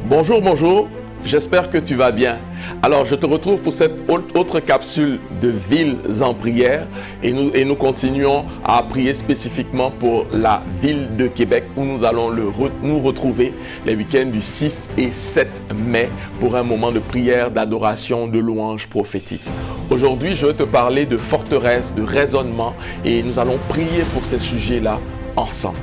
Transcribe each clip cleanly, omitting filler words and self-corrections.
Bonjour, bonjour, j'espère que tu vas bien. Alors, je te retrouve pour cette autre capsule de Villes en prière et nous continuons à prier spécifiquement pour la ville de Québec où nous allons nous retrouver les week-ends du 6 et 7 mai pour un moment de prière, d'adoration, de louange prophétique. Aujourd'hui, je vais te parler de forteresse, de raisonnement et nous allons prier pour ces sujets-là ensemble.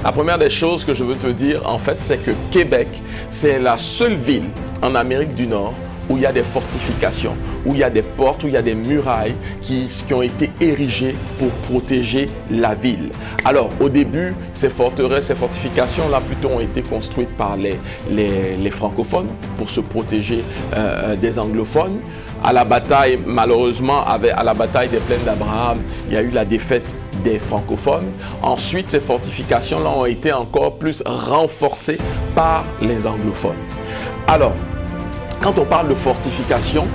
La première des choses que je veux te dire, en fait, c'est que Québec, c'est la seule ville en Amérique du Nord où il y a des fortifications, où il y a des portes, où il y a des murailles qui ont été érigées pour protéger la ville. Alors, au début, ces forteresses, ces fortifications-là, plutôt ont été construites par les francophones pour se protéger des anglophones. À la bataille, malheureusement, à la bataille des plaines d'Abraham, il y a eu la défaite des francophones. Ensuite, ces fortifications-là ont été encore plus renforcées par les anglophones. Alors, quand on parle de fortification,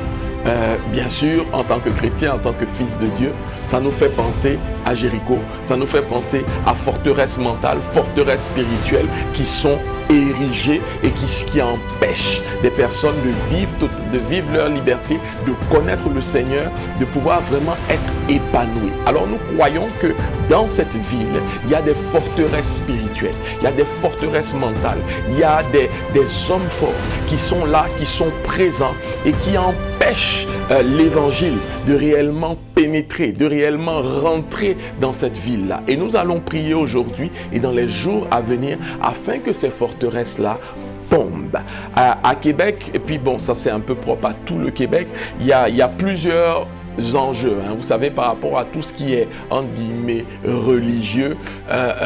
bien sûr, en tant que chrétien, en tant que fils de Dieu, ça nous fait penser à Jéricho, ça nous fait penser à forteresses mentales, forteresses spirituelles qui sont érigées et qui empêchent des personnes de vivre leur liberté, de connaître le Seigneur, de pouvoir vraiment être épanouies. Alors nous croyons que dans cette ville, il y a des forteresses spirituelles, il y a des forteresses mentales, il y a des hommes forts qui sont là, qui sont présents et qui empêchent l'évangile de réellement pénétrer, de réellement rentrer dans cette ville-là. Et nous allons prier aujourd'hui et dans les jours à venir afin que ces forteresses-là tombent. À Québec, et puis bon, ça c'est un peu propre à tout le Québec, il y a plusieurs enjeux, vous savez, par rapport à tout ce qui est entre guillemets religieux,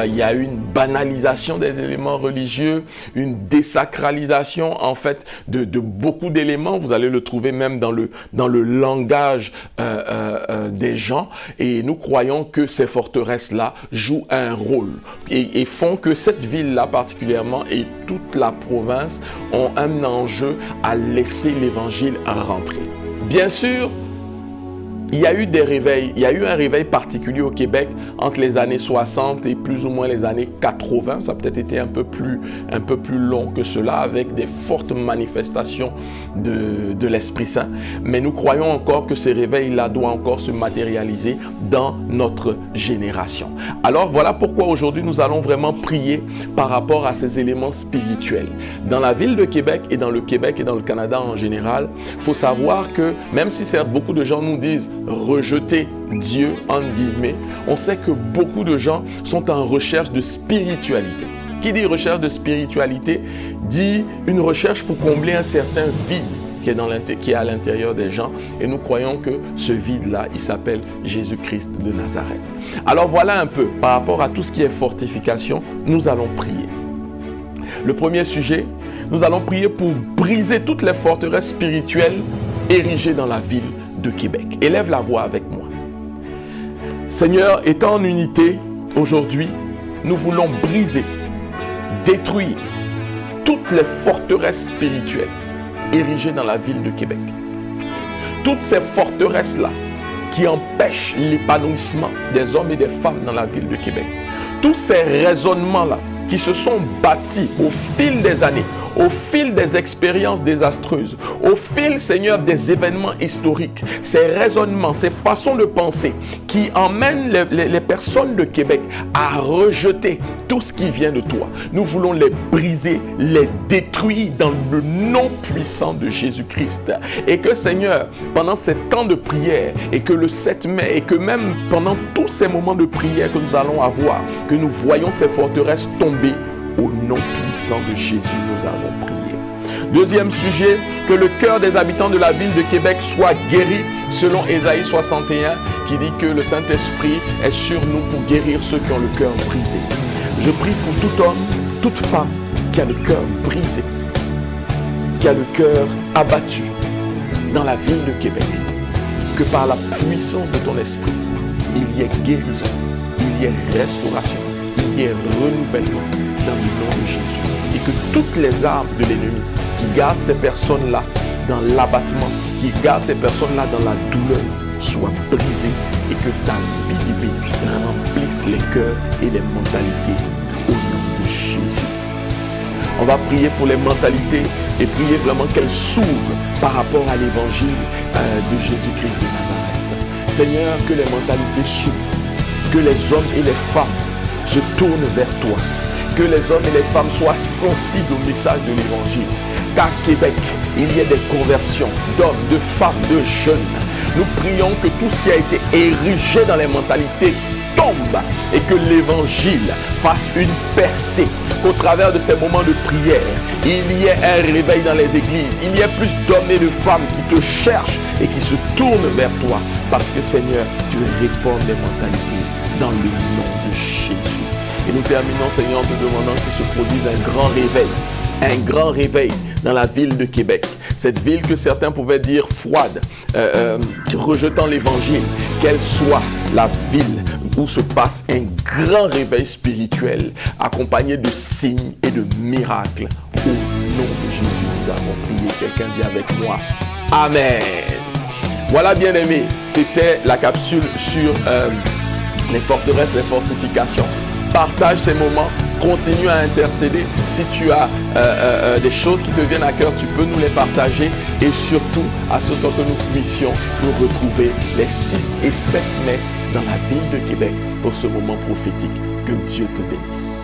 il y a une banalisation des éléments religieux, une désacralisation en fait de beaucoup d'éléments. Vous allez le trouver même dans le langage des gens, et nous croyons que ces forteresses-là jouent un rôle et font que cette ville-là particulièrement et toute la province ont un enjeu à laisser l'évangile rentrer. Bien sûr, il y a eu des réveils, il y a eu un réveil particulier au Québec entre les années 60 et plus ou moins les années 80. Ça a peut-être été un peu plus long que cela, avec des fortes manifestations de l'Esprit Saint. Mais nous croyons encore que ces réveils-là doivent encore se matérialiser dans notre génération. Alors voilà pourquoi aujourd'hui nous allons vraiment prier par rapport à ces éléments spirituels. Dans la ville de Québec et dans le Québec et dans le Canada en général, il faut savoir que même si certes beaucoup de gens nous disent rejeter Dieu, en guillemets, on sait que beaucoup de gens sont en recherche de spiritualité. Qui dit recherche de spiritualité dit une recherche pour combler un certain vide qui est à l'intérieur des gens, et nous croyons que ce vide-là, il s'appelle Jésus-Christ de Nazareth. Alors voilà un peu, par rapport à tout ce qui est fortification, nous allons prier. Le premier sujet, nous allons prier pour briser toutes les forteresses spirituelles érigées dans la ville de Québec. Élève la voix avec moi. Seigneur, étant en unité, aujourd'hui, nous voulons briser, détruire toutes les forteresses spirituelles érigées dans la ville de Québec. Toutes ces forteresses-là qui empêchent l'épanouissement des hommes et des femmes dans la ville de Québec. Tous ces raisonnements-là qui se sont bâtis au fil des années, au fil des expériences désastreuses, au fil, Seigneur, des événements historiques, ces raisonnements, ces façons de penser qui emmènent les personnes de Québec à rejeter tout ce qui vient de toi. Nous voulons les briser, les détruire dans le nom puissant de Jésus-Christ. Et que, Seigneur, pendant ces temps de prière, et que le 7 mai, et que même pendant tous ces moments de prière que nous allons avoir, que nous voyons ces forteresses tomber. Au nom puissant de Jésus, nous avons prié. Deuxième sujet, que le cœur des habitants de la ville de Québec soit guéri, selon Ésaïe 61, qui dit que le Saint-Esprit est sur nous pour guérir ceux qui ont le cœur brisé. Je prie pour tout homme, toute femme qui a le cœur brisé, qui a le cœur abattu dans la ville de Québec, que par la puissance de ton esprit, il y ait guérison, il y ait restauration, il y ait renouvellement dans le nom de Jésus. Et que toutes les armes de l'ennemi qui gardent ces personnes-là dans l'abattement, qui gardent ces personnes-là dans la douleur, soient brisées et que ta vie divine remplisse les cœurs et les mentalités au nom de Jésus. On va prier pour les mentalités et prier vraiment qu'elles s'ouvrent par rapport à l'évangile de Jésus-Christ de Nazareth. Seigneur, que les mentalités s'ouvrent, que les hommes et les femmes se tournent vers toi, que les hommes et les femmes soient sensibles au message de l'évangile. Qu'à Québec, il y ait des conversions d'hommes, de femmes, de jeunes. Nous prions que tout ce qui a été érigé dans les mentalités tombe et que l'évangile fasse une percée, qu'au travers de ces moments de prière, il y ait un réveil dans les églises, il y ait plus d'hommes et de femmes qui te cherchent et qui se tournent vers toi, parce que Seigneur, tu réformes les mentalités dans le nom de Jésus. Et nous terminons, Seigneur, en te demandant qu'il se produise un grand réveil dans la ville de Québec. Cette ville que certains pouvaient dire froide, rejetant l'évangile, qu'elle soit la ville où se passe un grand réveil spirituel, accompagné de signes et de miracles. Au nom de Jésus, nous avons prié. Quelqu'un dit avec moi, Amen. Voilà, bien-aimés, c'était la capsule sur les forteresses, les fortifications. Partage ces moments, continue à intercéder. Si tu as des choses qui te viennent à cœur, tu peux nous les partager. Et surtout, à ce temps que nous puissions nous retrouver les 6 et 7 mai dans la ville de Québec pour ce moment prophétique. Que Dieu te bénisse.